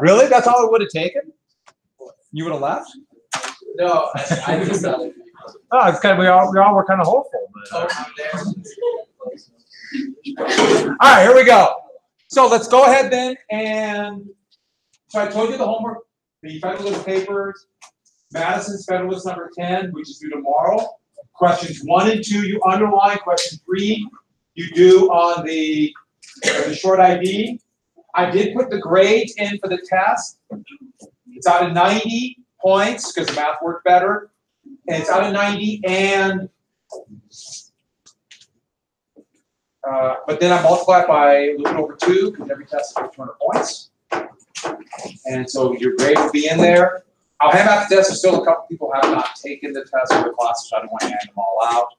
Really? That's all it would have taken? You would have left? No, I just thought it. Oh, it's kind of, we all were kind of hopeful. But, all right, here we go. So let's go ahead then, and so I told you the homework, the Federalist papers, Madison's Federalist number 10, which is due tomorrow. Questions 1 and 2 you underline. Question 3 you do on the short ID. I did put the grades in for the test. It's out of 90 points because the math worked better. And it's out of 90, and but then I multiply it by a little bit over 2 because every test is for 200 points. And so your grade will be in there. I'll hand out the test. There's still a couple people have not taken the test for the classes, so I don't want to hand them all out.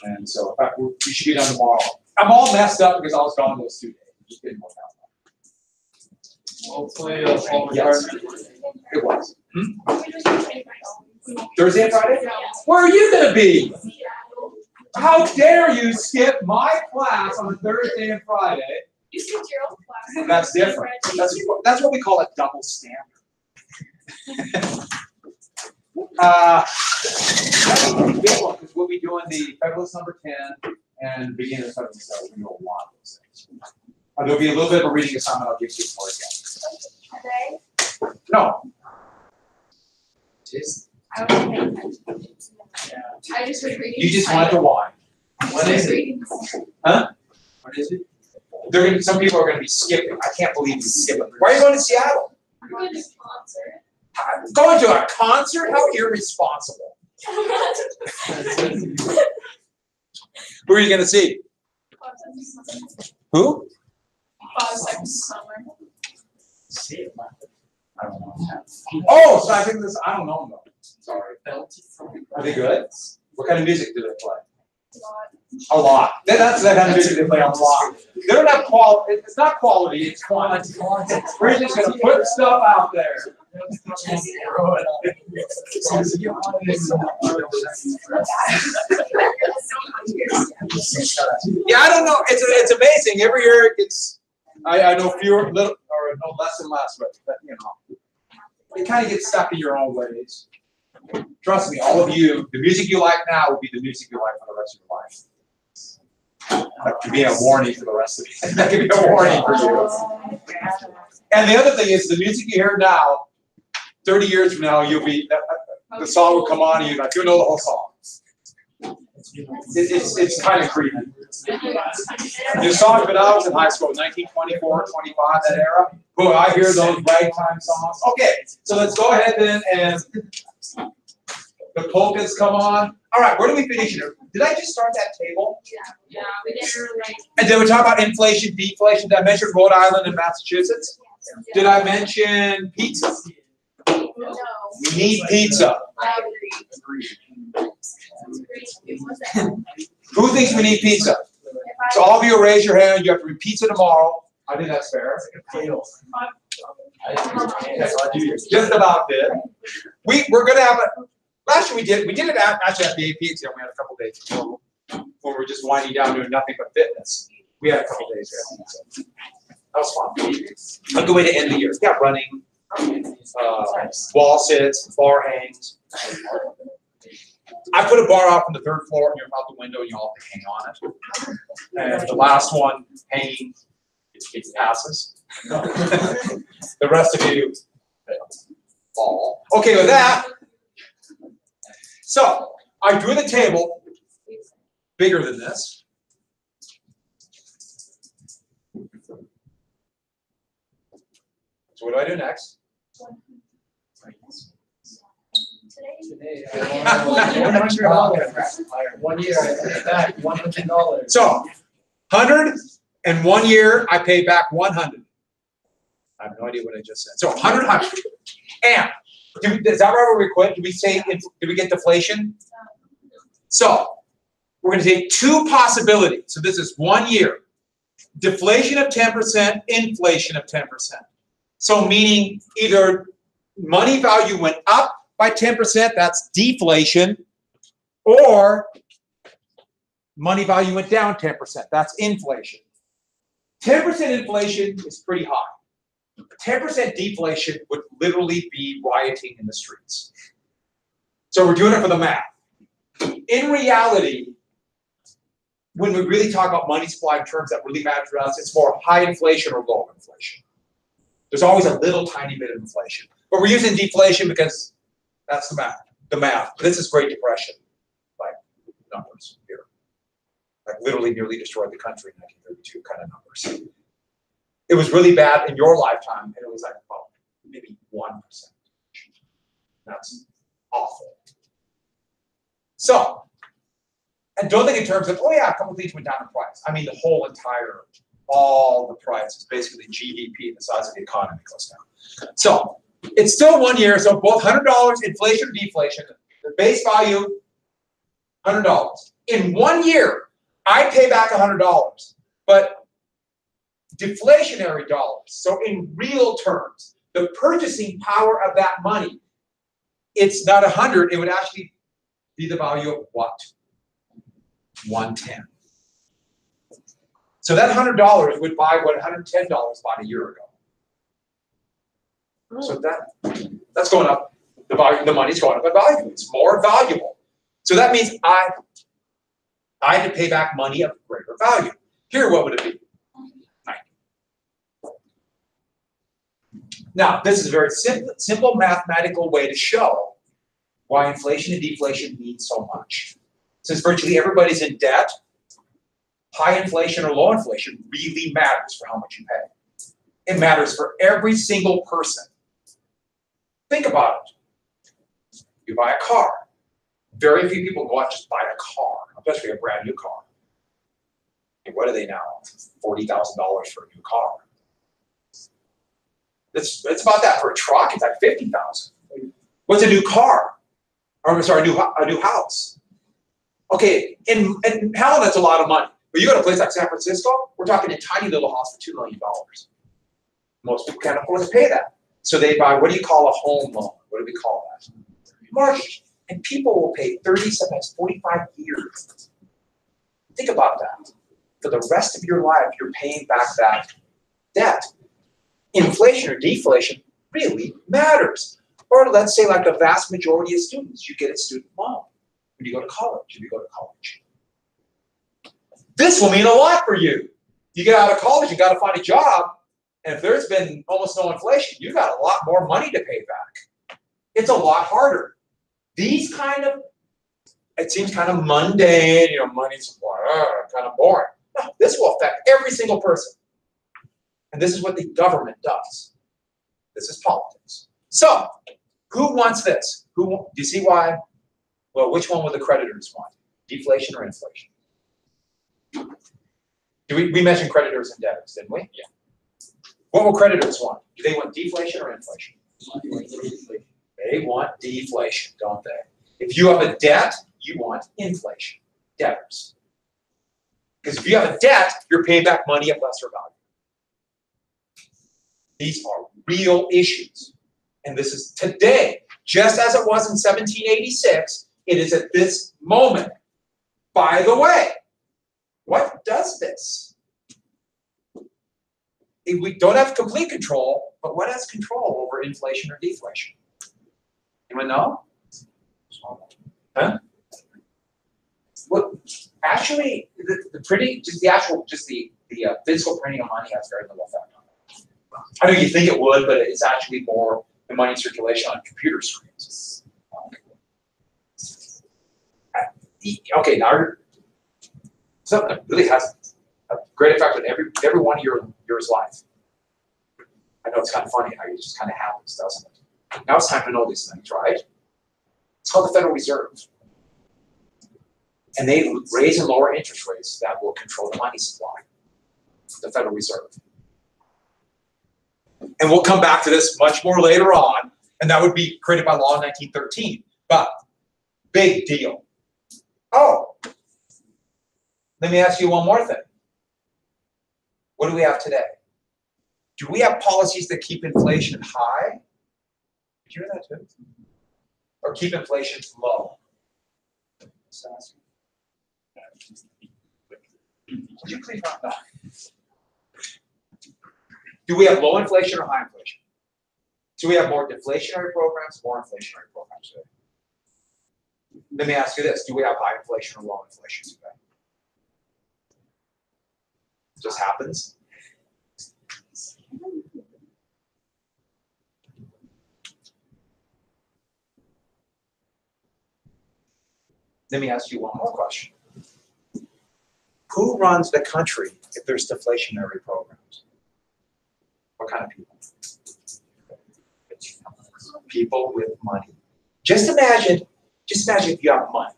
And so in fact, we should be done tomorrow. I'm all messed up because I was gone those 2 days. It just didn't work out. Hopefully, Yes. It was. Thursday and Friday? Where are you going to be? How dare you skip my class on Thursday and Friday? You skipped your own class. That's different. That's what we call a double standard. That's a big one because we'll be doing the Federalist number 10 and beginning of Federalist 7. We'll do a lot of those things. There'll be a little bit of a reading assignment I'll give you for again. Today? No. I was paying attention. I just was reading. You just want to whine. What is it? Huh? What is it? Some people are going to be skipping. I can't believe you skipping. Why are you going to Seattle? I'm going to a concert. Going to a concert? How irresponsible. Who are you going to see? Who? Summer. I don't know. Oh, so I think this. I don't know though. Sorry. Are they good? What kind of music do they play? A lot. That's the kind of music they play a lot. They don't have quality. It's not quality. It's quantity. We're just going to put stuff out there. Yeah, I don't know. It's amazing. Every year it gets. I know fewer, little, or no less and less, but you know, you kind of get stuck in your own ways. Trust me, all of you, the music you like now will be the music you like for the rest of your life. That could be a warning for the rest of you. That could be a warning for you. And the other thing is, the music you hear now, 30 years from now, you'll be the song will come on and you're like, you know the whole song. It's kind of creepy. The songs when I was in high school, 1924, 25, that era. Boy, I hear those ragtime songs. Okay, so let's go ahead then, and the polkas come on. All right, where do we finish here? Did I just start that table? Yeah, we did like. And then we talk about inflation, deflation. Did I mention Rhode Island and Massachusetts? Did I mention pizza? No. We need pizza. I agree. Who thinks we need pizza? So all of you raise your hand. You have to read pizza tomorrow. I think that's fair. Just about did. We're gonna have a. Last year we did it actually at the AP exam. We had a couple days before we were just winding down doing nothing but fitness. We had a couple days there. That was fun. A good way to end the year. Yeah, running, wall sits, bar hangs. I put a bar up on the 3rd floor near out the window, and you all have to hang on it. And the last one hanging, it passes. The rest of you fall. Okay, with that. So I drew the table bigger than this. So what do I do next? Today, $100. 1 year, I pay back $100. So 100 and 1 year, I pay back 100. I have no idea what I just said. So 100, 100. And is that where we quit? Did we say, did we get deflation? So we're going to take 2 possibilities. So this is 1 year. Deflation of 10%, inflation of 10%. So meaning either money value went up by 10%, that's deflation, or money value went down 10%, that's inflation. 10% inflation is pretty high. 10% deflation would literally be rioting in the streets. So we're doing it for the math. In reality, when we really talk about money supply in terms that really matter to us, it's more high inflation or low inflation. There's always a little tiny bit of inflation. But we're using deflation because that's the math. This is Great Depression, like numbers here. Like literally nearly destroyed the country in 1932 kind of numbers. It was really bad in your lifetime, and it was like, well, maybe 1%. That's awful. So, and don't think in terms of, oh yeah, a couple of things went down in price. I mean, all the price is basically GDP, the size of the economy goes down. So, it's still 1 year, so both $100 inflation or deflation, the base value, $100. In 1 year, I pay back $100, but deflationary dollars, so in real terms, the purchasing power of that money, it's not 100, it would actually be the value of what? 110. So that $100 would buy what $110 bought a year ago. So that's going up. The money's going up in value. It's more valuable. So that means I had to pay back money of greater value. Here, what would it be? 90. Now, this is a very simple mathematical way to show why inflation and deflation mean so much. Since virtually everybody's in debt, high inflation or low inflation really matters for how much you pay. It matters for every single person. Think about it. You buy a car. Very few people go out and just buy a car, especially a brand new car. And what are they now? $40,000 for a new car. It's about that. For a truck, it's like $50,000. What's a new car? Or sorry, a new house. Okay, in Helen, that's a lot of money. But you go to a place like San Francisco, we're talking a tiny little house for $2 million. Most people can't afford to pay that. So they buy, what do you call a home loan? What do we call that? Mortgage. And people will pay 30, sometimes 45 years. Think about that. For the rest of your life, you're paying back that debt. Inflation or deflation really matters. Or let's say like the vast majority of students, you get a student loan when you go to college, This will mean a lot for you. You get out of college, you got to find a job, and if there's been almost no inflation, you got a lot more money to pay back. It's a lot harder. These kind of, it seems kind of mundane, money supply, kind of boring. No, this will affect every single person. And this is what the government does. This is politics. So, who wants this? Do you see why? Well, which one would the creditors want? Deflation or inflation? We mentioned creditors and debtors, didn't we? Yeah. What will creditors want? Do they want deflation or inflation? They want deflation, don't they? If you have a debt, you want inflation. Debtors. Because if you have a debt, you're paying back money of lesser value. These are real issues. And this is today, just as it was in 1786, it is at this moment. By the way, what does this? We don't have complete control, but what has control over inflation or deflation? Anyone know? Huh? Well, actually, the physical printing of money has very little effect on it. I know you think it would, but it's actually more the money circulation on computer screens. Okay, now something that really has a great effect on every one of yours life. I know it's kind of funny how it just kind of happens, doesn't it? Now it's time to know these things, right? It's called the Federal Reserve. And they raise and lower interest rates that will control the money supply. The Federal Reserve. And we'll come back to this much more later on, and that would be created by law in 1913. But, big deal. Oh, let me ask you one more thing. What do we have today? Do we have policies that keep inflation high? Did you hear that too? Or keep inflation low? Would you please not? Do we have low inflation or high inflation? Do we have more deflationary programs, more inflationary programs today? Let me ask you this, do we have high inflation or low inflation today? It just happens. Let me ask you one more question. Who runs the country if there's deflationary programs? What kind of people? People with money. Just imagine if you have money,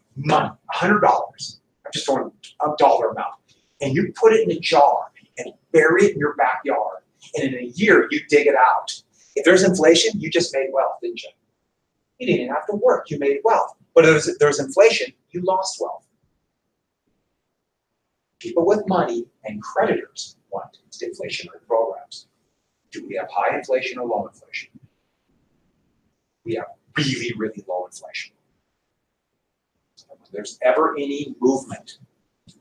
$100. I'm just throwing a dollar amount, and you put it in a jar and bury it in your backyard, and in a year you dig it out. If there's inflation, you just made wealth, didn't you? You didn't have to work, you made wealth. But if there's inflation, you lost wealth. People with money and creditors want deflationary programs. Do we have high inflation or low inflation? We have really, really low inflation. When there's ever any movement,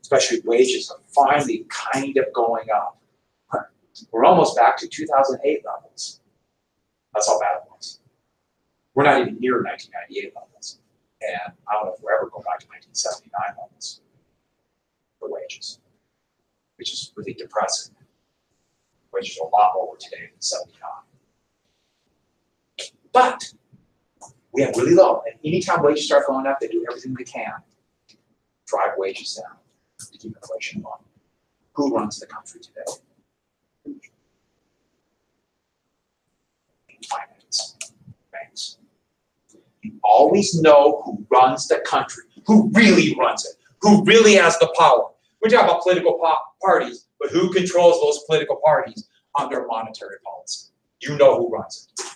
especially wages are finally kind of going up. We're almost back to 2008 levels. That's how bad it was. We're not even near 1998 levels. And I don't know if we'll ever go back to 1979 levels for wages, which is really depressing. Wages are a lot lower today than 79. But we have really low, and anytime wages start going up, they do everything they can to drive wages down to keep inflation low. Who runs the country today? Finance, banks. You always know who runs the country, who really runs it, who really has the power. We're talking about political parties, but who controls those political parties under monetary policy? You know who runs it.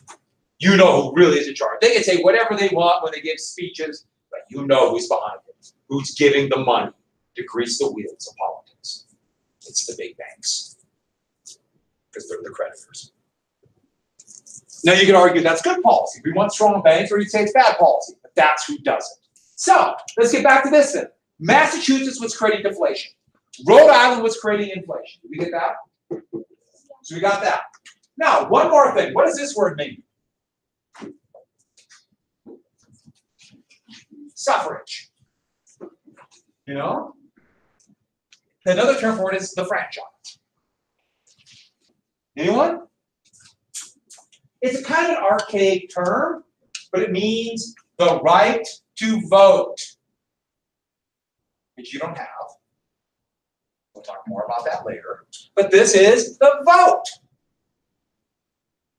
You know who really is in charge. They can say whatever they want when they give speeches, but you know who's behind it, who's giving the money to grease the wheels of politics. It's the big banks, because they're the creditors. Now you can argue that's good policy. We want strong banks, or you'd say it's bad policy, but that's who does it. So let's get back to this then. Massachusetts was creating deflation. Rhode Island was creating inflation. Did we get that? So we got that. Now, one more thing. What does this word mean? Suffrage. You know? Another term for it is the franchise. Anyone? It's a kind of an archaic term, but it means the right to vote, which you don't have. We'll talk more about that later. But this is the vote.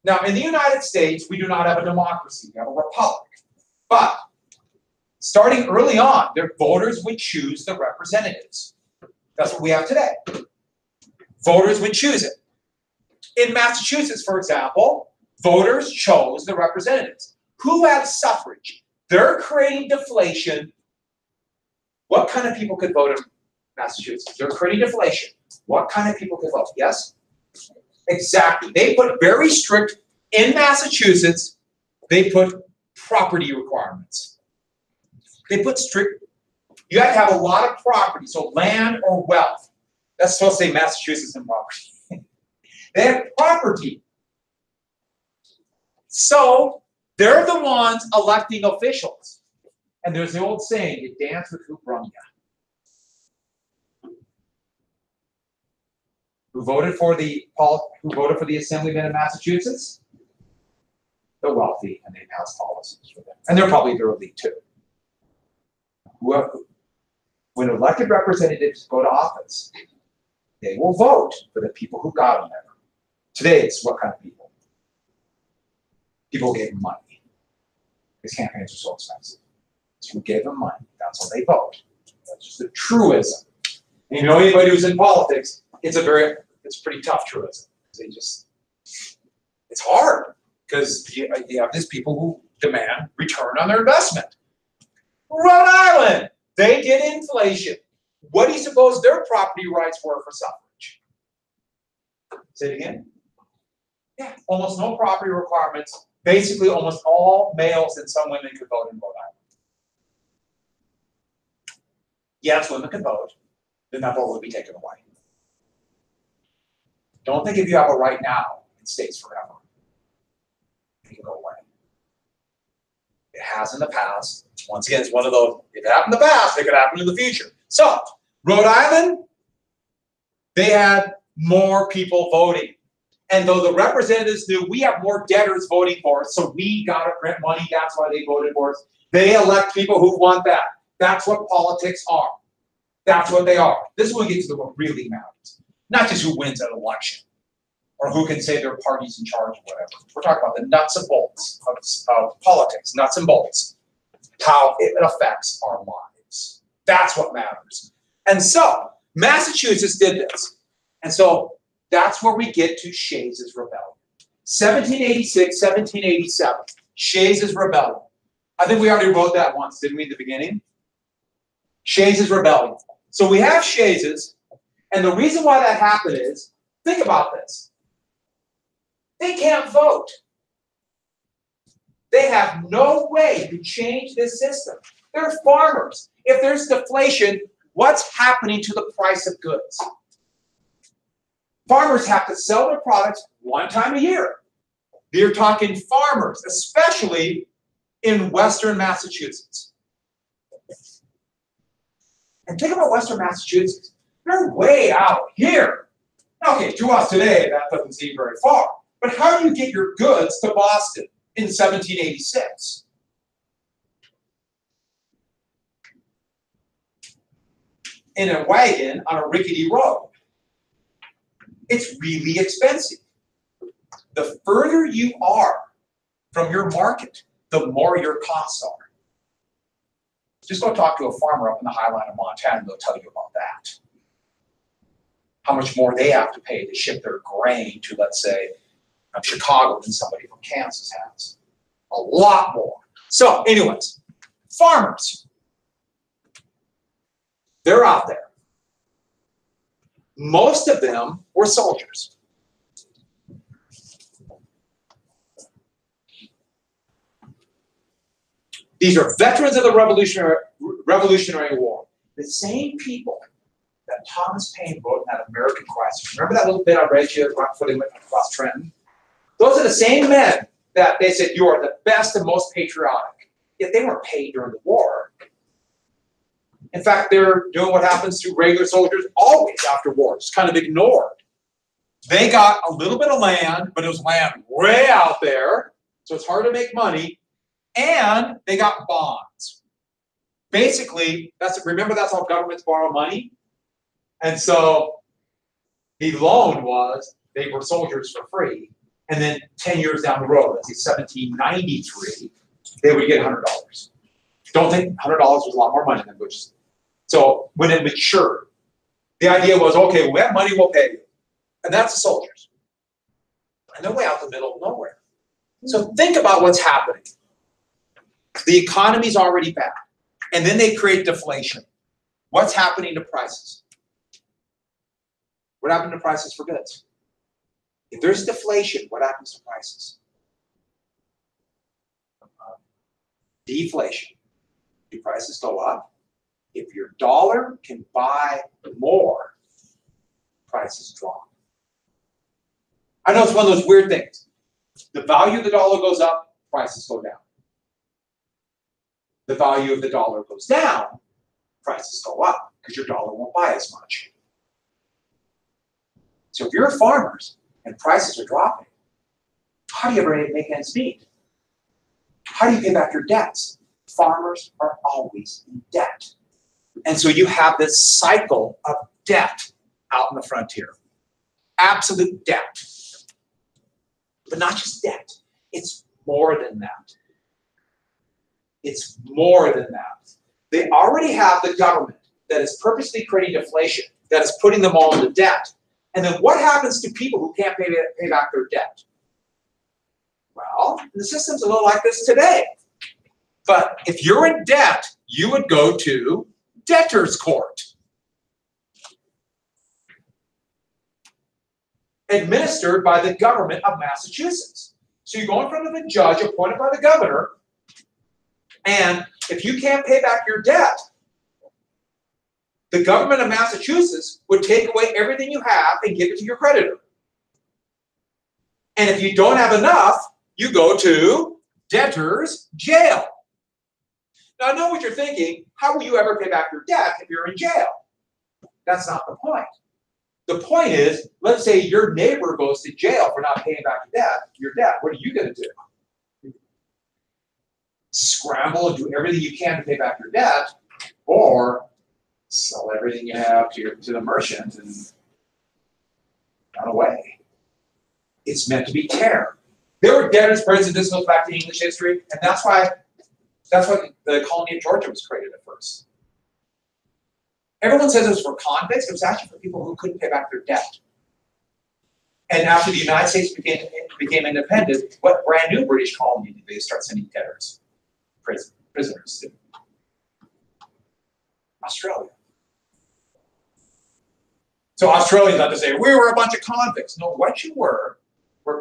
Now, in the United States, we do not have a democracy. We have a republic. But starting early on, their voters would choose the representatives. That's what we have today. Voters would choose it. In Massachusetts, for example, voters chose the representatives. Who had suffrage? They're creating deflation. What kind of people could vote in Massachusetts? They're creating deflation. What kind of people could vote? Yes? Exactly. They put very strict, in Massachusetts, they put property requirements. They put strict, you have to have a lot of property, so land or wealth. That's supposed to say Massachusetts and property. They have property. So they're the ones electing officials. And there's the old saying, you dance with who brung you. Who voted for the assemblyman in Massachusetts? The wealthy, and they pass policies for them. And they're probably their elite too. When elected representatives go to office, they will vote for the people who got them there. Today, it's what kind of people? People who gave them money. Because campaigns are so expensive. So who gave them money, that's how they vote. That's just a truism. And you know anybody who's in politics, it's pretty tough truism. It's hard. Because you have these people who demand return on their investment. Rhode Island, they did inflation. What do you suppose their property rights were for suffrage? Say it again. Yeah, almost no property requirements. Basically, almost all males and some women could vote in Rhode Island. Yes, women can vote, then that vote will be taken away. Don't think if you have a right now, States forever. It can go away. It has in the past. Once again, it's one of those, if it happened in the past, it could happen in the future. So, Rhode Island, they had more people voting. And though the representatives knew we have more debtors voting for us, so we got to print money, that's why they voted for us. They elect people who want that. That's what politics are. That's what they are. This is when we get to what really matters. Not just who wins an election or who can say their party's in charge of whatever. We're talking about the nuts and bolts of politics, nuts and bolts, how it affects our lives. That's what matters. And so, Massachusetts did this. And so, that's where we get to Shays' Rebellion. 1786, 1787, Shays' Rebellion. I think we already wrote that once, didn't we, in the beginning? Shays' Rebellion. So we have Shays', and the reason why that happened is, think about this. They can't vote. They have no way to change this system. They're farmers. If there's deflation, what's happening to the price of goods? Farmers have to sell their products one time a year. They're talking farmers, especially in Western Massachusetts. And think about Western Massachusetts. They're way out here. Okay, to us today, that doesn't seem very far. But how do you get your goods to Boston in 1786? In a wagon on a rickety road. It's really expensive. The further you are from your market, the more your costs are. Just go talk to a farmer up in the highline of Montana, and they'll tell you about that. How much more they have to pay to ship their grain to, let's say, Chicago than somebody from Kansas has. A lot more. So, anyways, farmers. They're out there. Most of them were soldiers. These are veterans of the Revolutionary War. The same people that Thomas Paine wrote in that American Crisis. Remember that little bit I read you right before they went across Trenton? Those are the same men that they said, you are the best and most patriotic. Yet they weren't paid during the war. In fact, they're doing what happens to regular soldiers always after war, just kind of ignored. They got a little bit of land, but it was land way out there, so it's hard to make money, and they got bonds. Basically, remember that's how governments borrow money? And so the loan was they were soldiers for free, and then 10 years down the road, let's say 1793, they would get $100. Don't think $100 was a lot more money than which. So when it matured, the idea was, okay, we have money, we'll pay you. And that's the soldiers. And they're way out the middle of nowhere. So think about what's happening. The economy's already bad. And then they create deflation. What's happening to prices? What happened to prices for goods? If there's deflation, what happens to prices? Deflation. Do prices go up? If your dollar can buy more, prices drop. I know it's one of those weird things. The value of the dollar goes up, prices go down. The value of the dollar goes down, prices go up, because your dollar won't buy as much. So if you're farmers and prices are dropping, how do you ever make ends meet? How do you pay back your debts? Farmers are always in debt. And so you have this cycle of debt out in the frontier. Absolute debt. But not just debt. It's more than that. It's more than that. They already have the government that is purposely creating deflation, that is putting them all into debt. And then what happens to people who can't pay back their debt? Well, the system's a little like this today. But if you're in debt, you would go to debtor's court. Administered by the government of Massachusetts. So you go in front of a judge appointed by the governor, and if you can't pay back your debt, the government of Massachusetts would take away everything you have and give it to your creditor. And if you don't have enough, you go to debtor's jail. Now I know what you're thinking, how will you ever pay back your debt if you're in jail? That's not the point. The point is, let's say your neighbor goes to jail for not paying back your debt. What are you going to do? Scramble and do everything you can to pay back your debt, or sell everything you have to the merchant and run away. It's meant to be terror. There were debtors' prisons. This goes back to English history, and that's why the colony of Georgia was created at first. Everyone says it was for convicts. It was actually for people who couldn't pay back their debt. And after the United States became independent, what brand new British colony did they start sending debtors, prisoners to? Australia. So Australians not to say, we were a bunch of convicts. No, what you were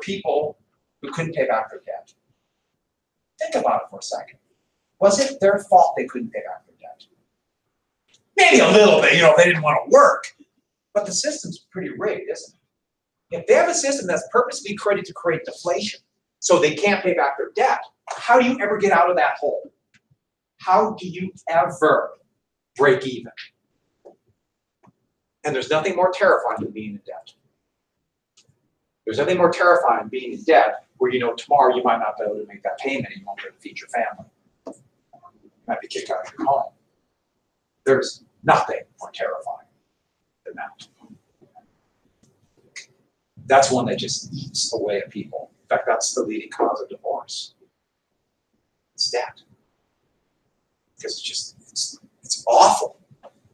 people who couldn't pay back their debt. Think about it for a second. Was it their fault they couldn't pay back their debt? Maybe a little bit, if they didn't want to work. But the system's pretty rigged, isn't it? If they have a system that's purposely created to create deflation, so they can't pay back their debt, how do you ever get out of that hole? How do you ever break even? And there's nothing more terrifying than being in debt. There's nothing more terrifying than being in debt where tomorrow you might not be able to make that payment and you won't be able to feed your family. You might be kicked out of your home. There's nothing more terrifying than that. That's one that just eats away at people. In fact, that's the leading cause of divorce. It's debt. Because it's awful.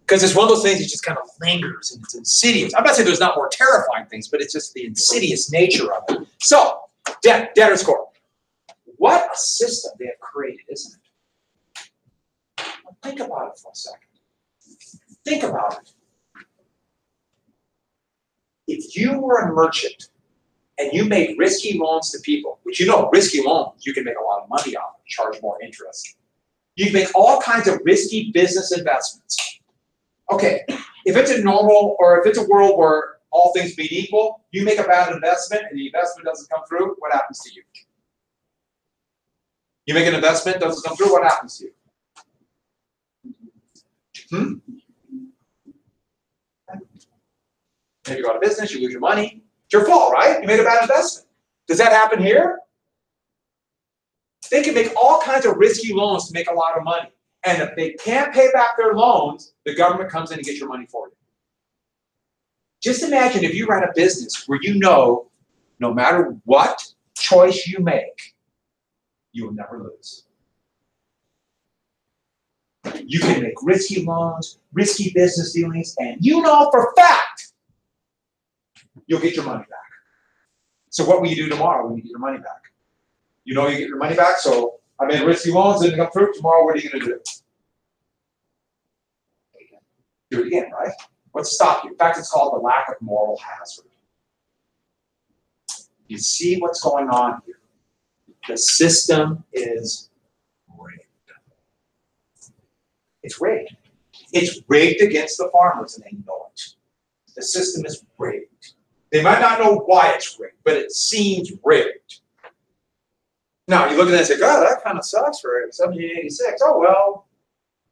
Because it's one of those things that just kind of lingers and it's insidious. I'm not saying there's not more terrifying things, but it's just the insidious nature of it. So, debtor's court. What a system they have created, isn't it? Well, think about it for a second. Think about it. If you were a merchant and you made risky loans to people, which risky loans, you can make a lot of money on, charge more interest. You can make all kinds of risky business investments. Okay, if it's a world where all things being equal, you make a bad investment and the investment doesn't come through, what happens to you? You make an investment, doesn't come through, what happens to you? Maybe you go out of business, you lose your money. It's your fault, right? You made a bad investment. Does that happen here? They can make all kinds of risky loans to make a lot of money. And if they can't pay back their loans, the government comes in and gets your money for you. Just imagine if you ran a business where no matter what choice you make, you will never lose. You can make risky loans, risky business dealings, and for a fact, you'll get your money back. So what will you do tomorrow when you get your money back? You get your money back, so I made risky loans, didn't come through. Tomorrow, what are you going to do? Do it again, right? What's to stop you? In fact, it's called the lack of moral hazard. You see what's going on here. The system is rigged. It's rigged. It's rigged against the farmers, and they know it. The system is rigged. They might not know why it's rigged, but it seems rigged. Now, you look at that and say, God, that kind of sucks for 1786. Oh, well,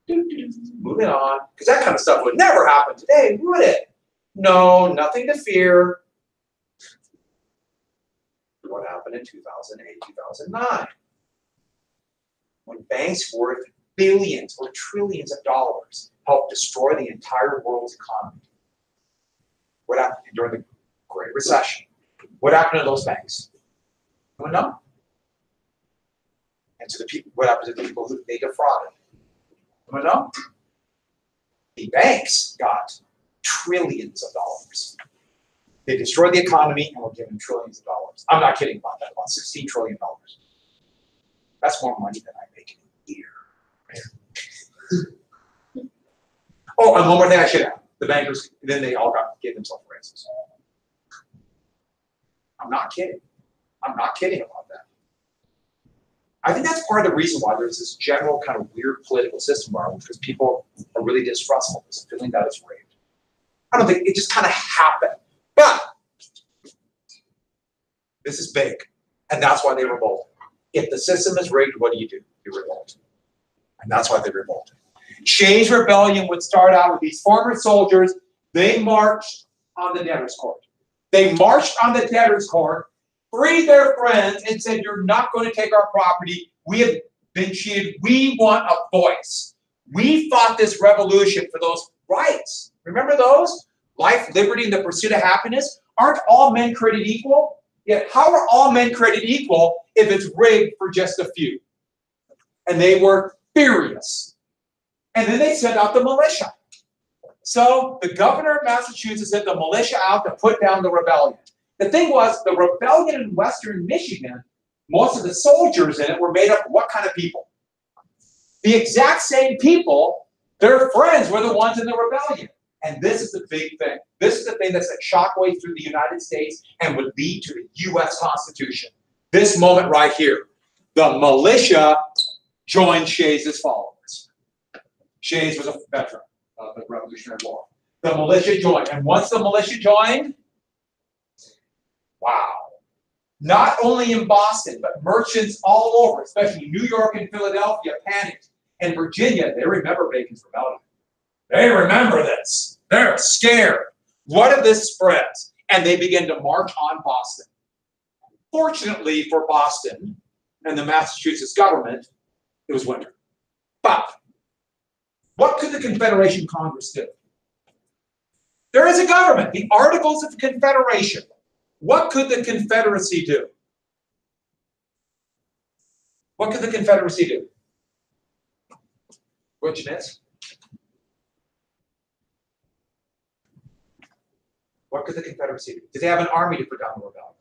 moving on. Because that kind of stuff would never happen today, would it? No, nothing to fear. What happened in 2008, 2009? When banks worth billions or trillions of dollars helped destroy the entire world's economy. What happened during the Great Recession? What happened to those banks? No one knows. And to the people, what happened to the people who they defrauded? No one knows. The banks got trillions of dollars. They destroyed the economy and were given trillions of dollars. I'm not kidding about that, about $16 trillion. That's more money than I make in a year. Oh, and one more thing I should add. The bankers, then they all gave themselves raises. I'm not kidding. I'm not kidding about that. I think that's part of the reason why there's this general kind of weird political system around, because people are really distrustful. There's a feeling that it's rigged. I don't think it just kind of happened. But This is big. And that's why they revolted. If the system is rigged, what do? You revolt. And that's why they revolted. Shays Rebellion would start out with these former soldiers. They marched on the debtors' court. They marched on the debtors' court, freed their friends, and said, you're not going to take our property. We have been cheated. We want a voice. We fought this revolution for those rights. Remember those? Life, liberty, and the pursuit of happiness. Aren't all men created equal? Yet how are all men created equal if it's rigged for just a few? And they were furious. And then they sent out the militia. So the governor of Massachusetts sent the militia out to put down the rebellion. The thing was, the rebellion in Western Michigan, most of the soldiers in it were made up of what kind of people? The exact same people, their friends were the ones in the rebellion. And this is the big thing. This is the thing that sent shockwaves through the United States and would lead to the U.S. Constitution. This moment right here. The militia joined Shays' followers. Shays was a veteran of the Revolutionary War. The militia joined. And once the militia joined, wow. Not only in Boston, but merchants all over, especially New York and Philadelphia, panicked. And Virginia, they remember Bacon's Rebellion. They remember this. They're scared. What if this spreads? And they begin to march on Boston. Fortunately for Boston and the Massachusetts government, it was winter. But what could the Confederation Congress do? There is a government, the Articles of Confederation. What could the Confederacy do? What could the Confederacy do? Which is? What could the Confederacy do? Did they have an army to put down the rebellion?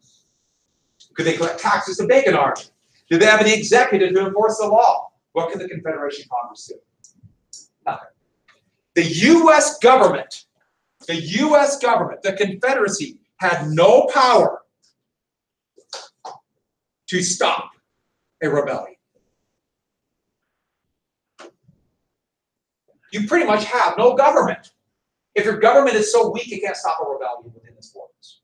Could they collect taxes to make an army? Did they have an executive to enforce the law? What could the Confederation Congress do? Nothing. The U.S. government, the Confederacy, had no power to stop a rebellion. You pretty much have no government. If your government is so weak, it can't stop a rebellion within its borders.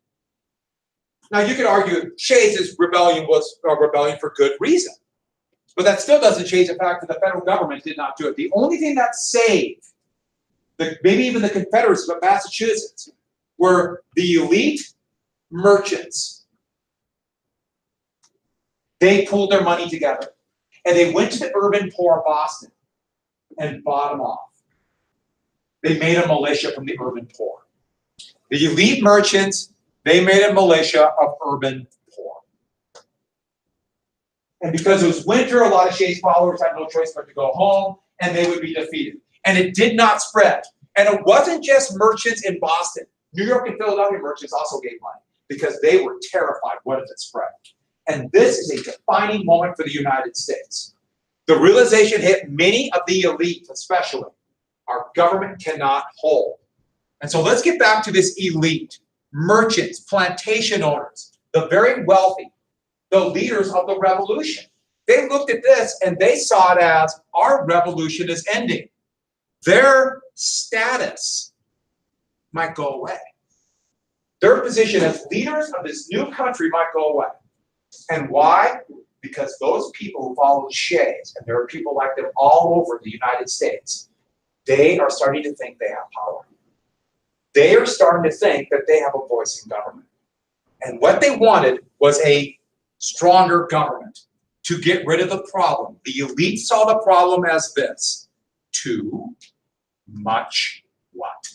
Now, you could argue Shays' rebellion was a rebellion for good reason. But that still doesn't change the fact that the federal government did not do it. The only thing that saved, maybe even the Confederacy, but Massachusetts, were the elite merchants. They pulled their money together. And they went to the urban poor of Boston and bought them off. They made a militia from the urban poor. The elite merchants, they made a militia of urban poor. And because it was winter, a lot of Shays followers had no choice but to go home, and they would be defeated. And it did not spread. And it wasn't just merchants in Boston. New York and Philadelphia merchants also gave money because they were terrified. What if it spread? And this is a defining moment for the United States. The realization hit many of the elite, especially. Our government cannot hold. And so let's get back to this elite. Merchants, plantation owners, the very wealthy, the leaders of the revolution. They looked at this and they saw it as our revolution is ending. Their status might go away. Their position as leaders of this new country might go away. And why? Because those people who followed Shays, and there are people like them all over the United States, they are starting to think they have power. They are starting to think that they have a voice in government. And what they wanted was a stronger government to get rid of the problem. The elite saw the problem as this: too much what?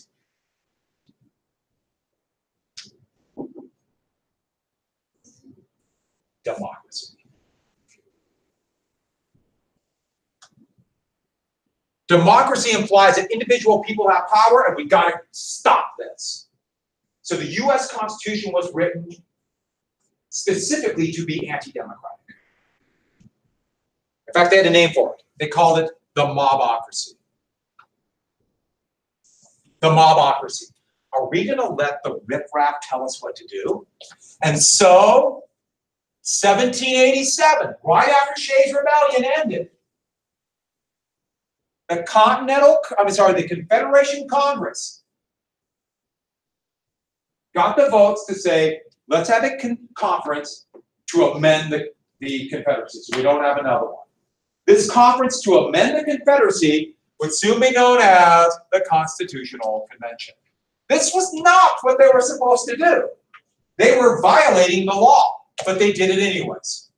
Democracy. Democracy implies that individual people have power, and we got to stop this. So the U.S. Constitution was written specifically to be anti-democratic. In fact, they had a name for it. They called it the mobocracy. The mobocracy. Are we going to let the riffraff tell us what to do? And so, 1787, right after Shays' Rebellion ended, the Confederation Congress got the votes to say, let's have a conference to amend the Confederacy, so we don't have another one. This conference to amend the Confederacy would soon be known as the Constitutional Convention. This was not what they were supposed to do. They were violating the law, but they did it anyways.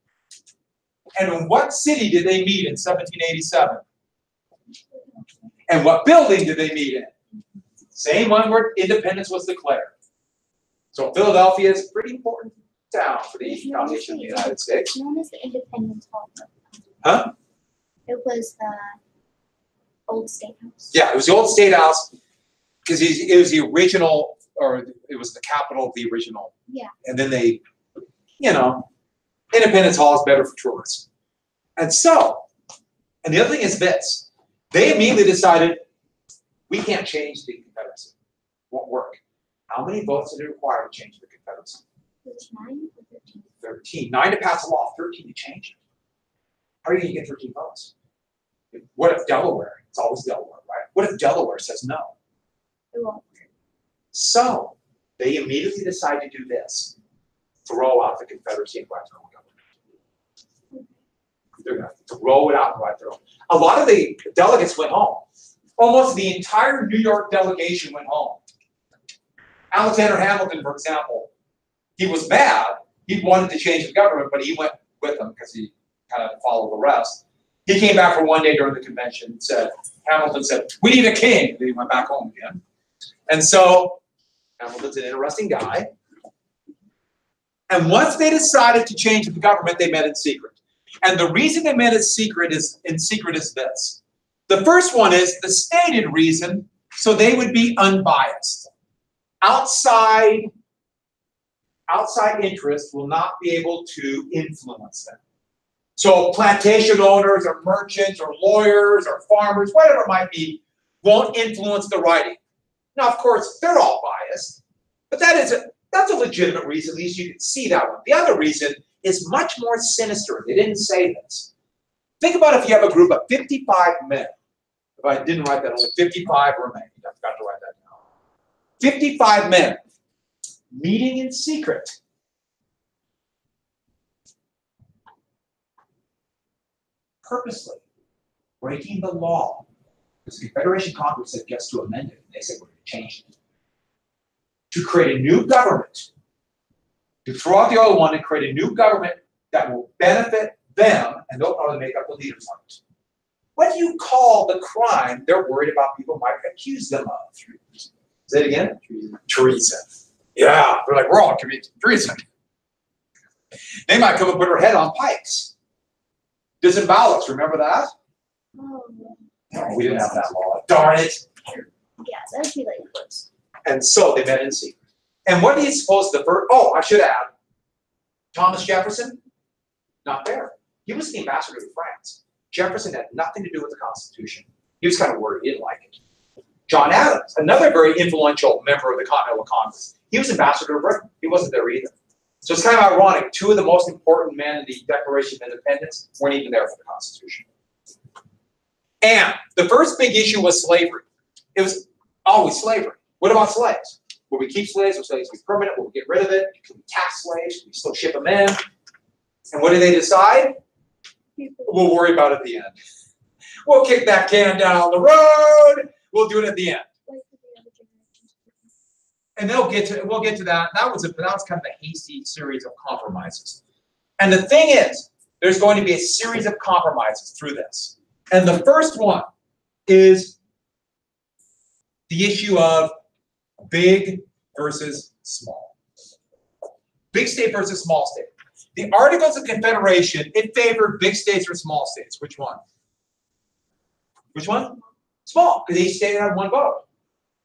And in what city did they meet in 1787? And what building did they meet in? Same one where independence was declared. So Philadelphia is a pretty important town for the foundation of the United States. Known as the Independence Hall. Huh? It was the old State House. Yeah, it was the old State House because it was the original, or it was the capital of the original. Yeah. And then they, Independence Hall is better for tourists. And so, and the other thing is this, they immediately decided, we can't change the Confederacy. Won't work. How many votes did it require to change the Confederacy? It was 9 or 13? 13. 9 to pass a law, 13 to change it. How are you going to get 13 votes? What if Delaware, it's always Delaware, right? What if Delaware says no? It won't work. So, they immediately decide to do this. Throw out the Confederacy and write their own government. They're going to throw it out and write their own. A lot of the delegates went home. Almost the entire New York delegation went home. Alexander Hamilton, for example, he was mad. He wanted to change the government, but he went with them because he kind of followed the rest. He came back for one day during the convention and said, Hamilton said, we need a king. Then he went back home again. And so Hamilton's an interesting guy. And once they decided to change the government, they met in secret. And the reason they met in secret is this. The first one is the stated reason, so they would be unbiased. Outside interests will not be able to influence them. So plantation owners or merchants or lawyers or farmers, whatever it might be, won't influence the writing. Now, of course, they're all biased, but that's a legitimate reason. At least you can see that one. The other reason is much more sinister. They didn't say this. Think about if you have a group of 55 men. If I didn't write that, only 55 remain. I forgot to write that down. 55 men meeting in secret. Purposely breaking the law. Because the Confederation Congress said just to amend it. And they said we're going to change it. To create a new government. To throw out the old one and create a new government that will benefit them, and they'll probably make up the leaders on it. What do you call the crime they're worried about people might accuse them of? Say it again? Treason. Yeah, they're like, we're all committing treason. They might come and put her head on pikes. Disembowels, remember that? Oh, No, we didn't have that law. Darn it. yeah, that'd be like worse. And so they met in secret. And what do you suppose the first, I should add, Thomas Jefferson, not there. He was the ambassador to France. Jefferson had nothing to do with the Constitution. He was kind of worried, he didn't like it. John Adams, another very influential member of the Continental Congress, he was ambassador to Britain. He wasn't there either. So it's kind of ironic, two of the most important men in the Declaration of Independence weren't even there for the Constitution. And the first big issue was slavery. It was always slavery. What about slaves? Will we keep slaves? Will slaves be permanent? Will we get rid of it? Can we tax slaves? Can we still ship them in? And what do they decide? We'll worry about it at the end. We'll kick that can down the road. We'll do it at the end. And we'll get to that. That was kind of a hasty series of compromises. And the thing is, there's going to be a series of compromises through this. And the first one is the issue of big versus small. Big state versus small state. The Articles of Confederation, it favored big states or small states. Which one? Which one? Small, because each state had one vote.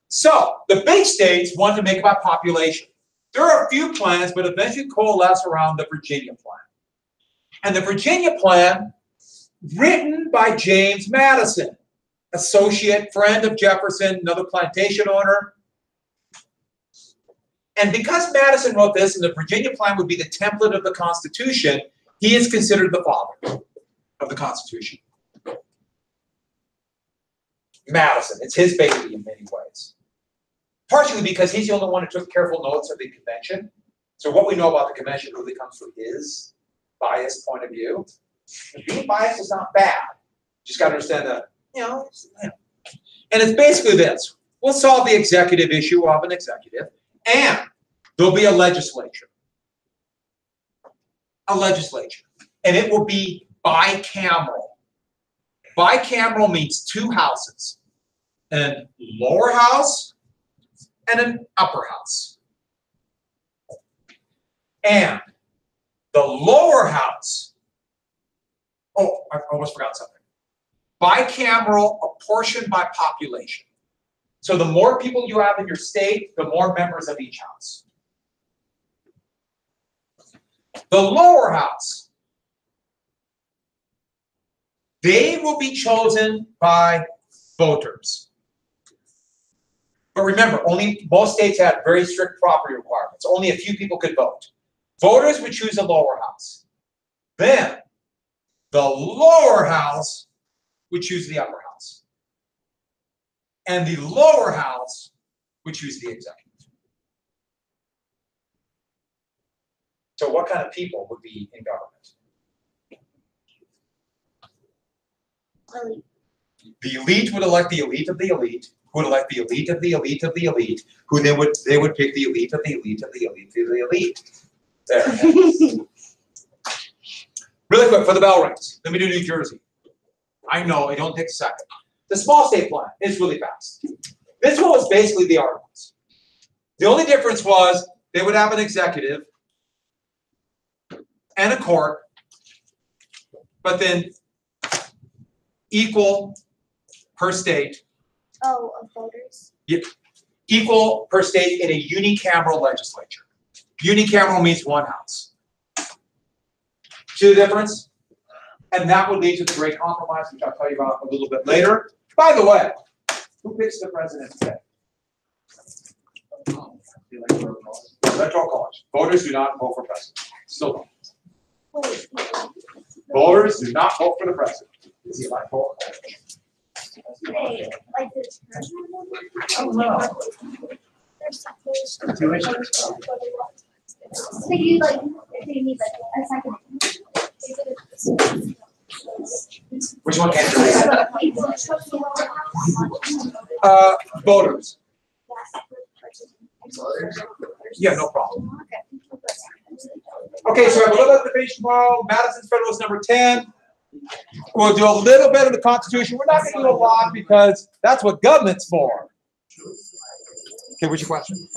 So, the big states want to make about population. There are a few plans, but eventually coalesce around the Virginia plan. And the Virginia plan, written by James Madison, associate, friend of Jefferson, another plantation owner. And because Madison wrote this, and the Virginia plan would be the template of the Constitution, he is considered the father of the Constitution. Madison, it's his baby in many ways. Partially because he's the only one who took careful notes of the convention. So what we know about the convention really comes from his biased point of view. Being biased is not bad. You just got to understand that, and it's basically this. We'll solve the executive issue of an executive, and there'll be a legislature. A legislature. And it will be bicameral. Bicameral means two houses, an lower house and an upper house. And the lower house, oh, I almost forgot something. Bicameral apportioned by population. So the more people you have in your state, the more members of each house. The lower house, they will be chosen by voters. But remember, most states had very strict property requirements. Only a few people could vote. Voters would choose the lower house. Then, the lower house would choose the upper house. And the lower house would choose the executive. So what kind of people would be in government? Elite. The elite would elect the elite of the elite, who would elect the elite of the elite of the elite, who they would pick the elite of the elite of the elite of the elite. There. Really quick, for the bell rings. Let me do New Jersey. I know, it don't take a second. The small state plan is really fast. This one was basically the articles. The only difference was they would have an executive and a court, but then equal per state. Oh, of voters. Yep. Equal per state in a unicameral legislature. Unicameral means one house. See the difference? And that would lead to the great compromise, which I'll tell you about a little bit later. By the way, who picks the president today? Electoral college. Voters do not vote for president. Still don't. Wait, Voters do not vote for the president. It's the electoral college. wait, like this president? Oh, no. They're supposed to. Tuition. They do like, if they need like a second. Which one can't you read? Voters. Yeah, no problem. Okay, so we have a little bit of debate tomorrow. Madison's Federalist number 10. We'll do a little bit of the Constitution. We're not going to do a lot because that's what government's for. Okay, what's your question?